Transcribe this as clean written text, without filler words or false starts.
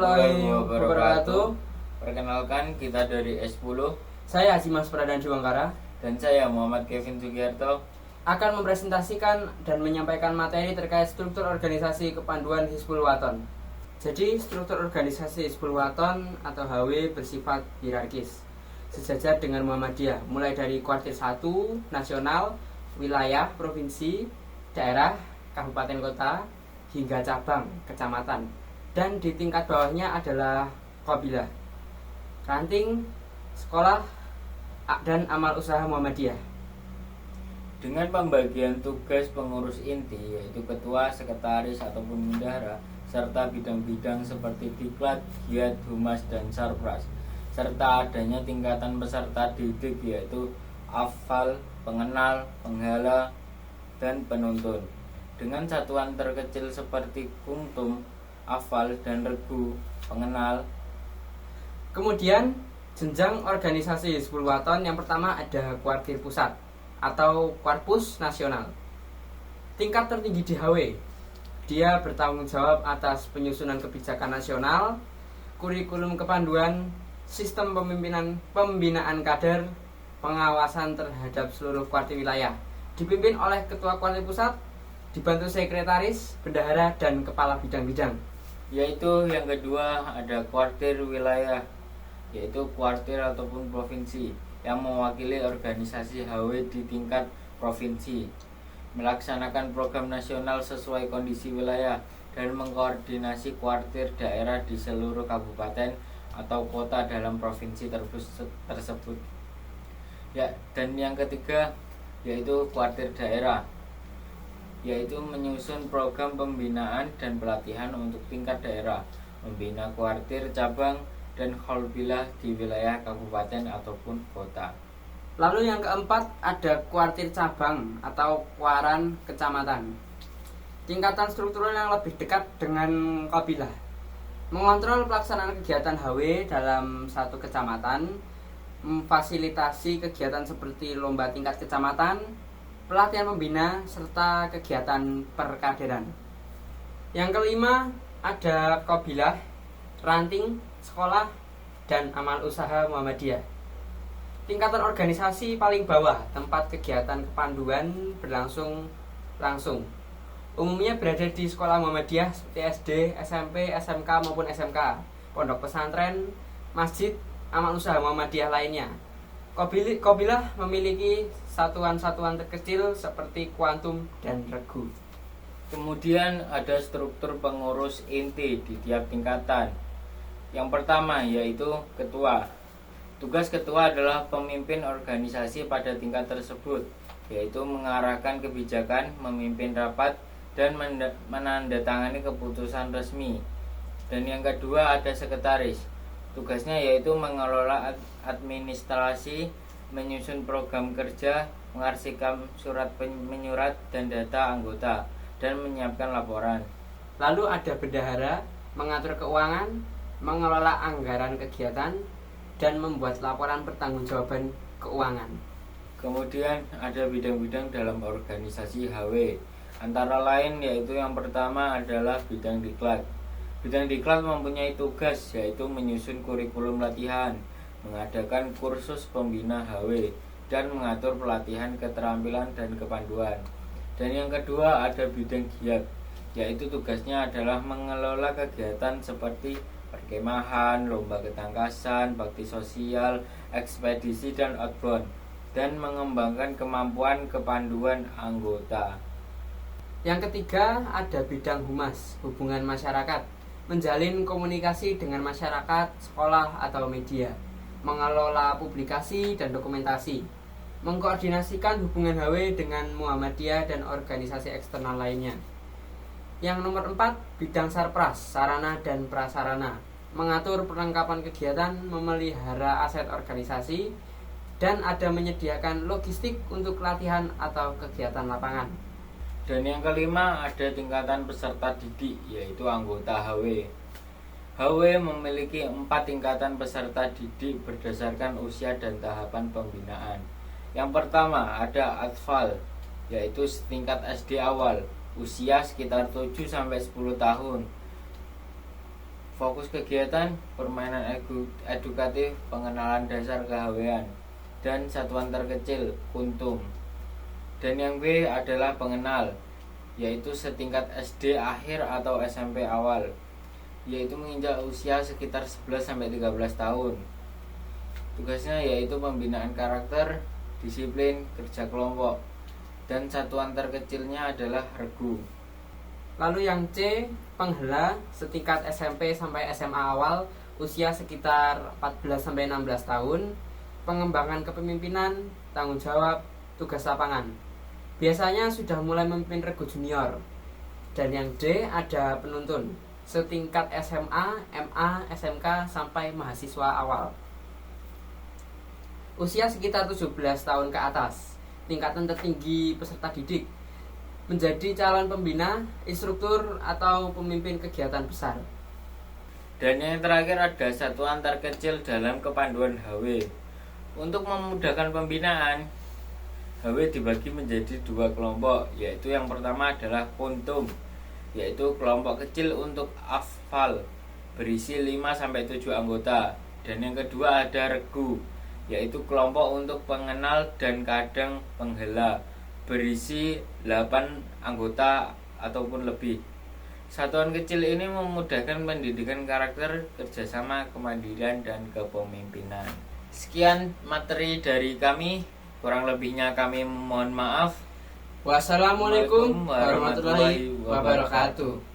warahmatullahi wabarakatuh. Perkenalkan, kita dari S10. Saya Azimas Pradhan Diwangkara Dan saya Muhammad Kevin Sugiarto akan mempresentasikan dan menyampaikan materi terkait struktur organisasi kepanduan Hizbul Wathan. Jadi, struktur organisasi Hizbul Wathan atau HW bersifat hierarkis, sejajar dengan Muhammadiyah, mulai dari kuartir 1, nasional, wilayah, provinsi, daerah, kabupaten kota, hingga cabang, kecamatan. Dan di tingkat bawahnya adalah qabilah, ranting, sekolah, dan amal usaha Muhammadiyah. dengan pembagian tugas pengurus inti, yaitu ketua, sekretaris, ataupun bendahara, serta bidang-bidang seperti diklat, giat, humas, dan sarpras, serta adanya tingkatan peserta didik, yaitu afal, pengenal, penghala, dan penuntun, dengan satuan terkecil seperti kuntum, afal, dan regu, pengenal. Kemudian jenjang organisasi Hizbul Wathan yang pertama ada kuartir pusat atau Korpus Nasional. Tingkat tertinggi di HW, dia bertanggung jawab atas penyusunan kebijakan nasional, kurikulum kepanduan, sistem pembinaan kader, pengawasan terhadap seluruh kuartir wilayah. Dipimpin oleh ketua kuartir pusat, dibantu sekretaris, bendahara, dan kepala bidang-bidang. Yaitu yang kedua ada kuartir wilayah, yaitu kuartir ataupun provinsi yang mewakili organisasi HW di tingkat provinsi, melaksanakan program nasional sesuai kondisi wilayah, dan mengkoordinasi kuartir daerah di seluruh kabupaten atau kota dalam provinsi tersebut. Ya, dan yang ketiga yaitu kuartir daerah, yaitu menyusun program pembinaan dan pelatihan untuk tingkat daerah, membina kuartir, cabang, dan qalbilah di wilayah kabupaten ataupun kota. Lalu yang keempat ada kuartir cabang atau kuaran kecamatan. Tingkatan struktural yang lebih dekat dengan qabilah, mengontrol pelaksanaan kegiatan HW dalam satu kecamatan, memfasilitasi kegiatan seperti lomba tingkat kecamatan, pelatihan pembina, serta kegiatan perkaderan. Yang kelima ada qabilah, ranting, sekolah, dan amal usaha Muhammadiyah. Tingkatan organisasi paling bawah, tempat kegiatan kepanduan berlangsung langsung. Umumnya berada di sekolah Muhammadiyah seperti SD, SMP, SMK maupun SMK, pondok pesantren, masjid, amal usaha Muhammadiyah lainnya. Qabilah memiliki satuan-satuan terkecil seperti kuantum dan regu. Kemudian ada struktur pengurus inti di tiap tingkatan. Yang pertama yaitu ketua. Tugas ketua adalah pemimpin organisasi pada tingkat tersebut, yaitu mengarahkan kebijakan, memimpin rapat, dan menandatangani keputusan resmi. Dan yang kedua ada sekretaris. Tugasnya yaitu mengelola administrasi, menyusun program kerja, mengarsipkan surat menyurat dan data anggota, dan menyiapkan laporan. Lalu ada bendahara, mengatur keuangan, mengelola anggaran kegiatan, dan membuat laporan pertanggungjawaban keuangan. Kemudian ada bidang-bidang dalam organisasi HW, antara lain yaitu yang pertama adalah bidang diklat. Bidang diklat mempunyai tugas yaitu menyusun kurikulum latihan, mengadakan kursus pembina HW, dan mengatur pelatihan keterampilan dan kepanduan. Dan yang kedua ada bidang giat, yaitu tugasnya adalah mengelola kegiatan seperti perkemahan, lomba ketangkasan, bakti sosial, ekspedisi, dan outbound, dan mengembangkan kemampuan kepanduan anggota. Yang ketiga ada bidang humas, hubungan masyarakat, menjalin komunikasi dengan masyarakat, sekolah, atau media, mengelola publikasi dan dokumentasi, mengkoordinasikan hubungan HW dengan Muhammadiyah dan organisasi eksternal lainnya. Yang nomor 4, bidang sarpras, sarana dan prasarana, mengatur perlengkapan kegiatan, memelihara aset organisasi, dan ada menyediakan logistik untuk latihan atau kegiatan lapangan. Dan yang kelima ada tingkatan peserta didik, yaitu anggota HW. HW memiliki 4 tingkatan peserta didik berdasarkan usia dan tahapan pembinaan. Yang pertama ada atfal, yaitu tingkat SD awal, usia sekitar 7-10 tahun. Fokus kegiatan permainan edukatif, pengenalan dasar kehawean, dan satuan terkecil kuntum. Dan yang B adalah pengenal, yaitu setingkat SD akhir atau SMP awal, yaitu menginjak usia sekitar 11-13 tahun. Tugasnya yaitu pembinaan karakter, disiplin, kerja kelompok, dan satuan terkecilnya adalah regu. Lalu yang C, penghela, setingkat SMP sampai SMA awal, usia sekitar 14-16 tahun, pengembangan kepemimpinan, tanggung jawab, tugas lapangan. Biasanya sudah mulai memimpin regu junior. Dan yang D ada penuntun, setingkat SMA, MA, SMK sampai mahasiswa awal. Usia sekitar 17 tahun ke atas, tingkatan tertinggi peserta didik, menjadi calon pembina, instruktur, atau pemimpin kegiatan besar. Dan yang terakhir ada satuan terkecil dalam kepanduan HW. Untuk memudahkan pembinaan, HW dibagi menjadi 2 kelompok, yaitu yang pertama adalah kuntum, yaitu kelompok kecil untuk afal, berisi 5-7 anggota. Dan yang kedua ada regu, yaitu kelompok untuk pengenal dan kadang penghela, berisi 8 anggota ataupun lebih. Satuan kecil ini memudahkan pendidikan karakter, kerjasama, kemandirian, dan kepemimpinan. Sekian materi dari kami. Kurang lebihnya kami mohon maaf. Wassalamualaikum warahmatullahi wabarakatuh.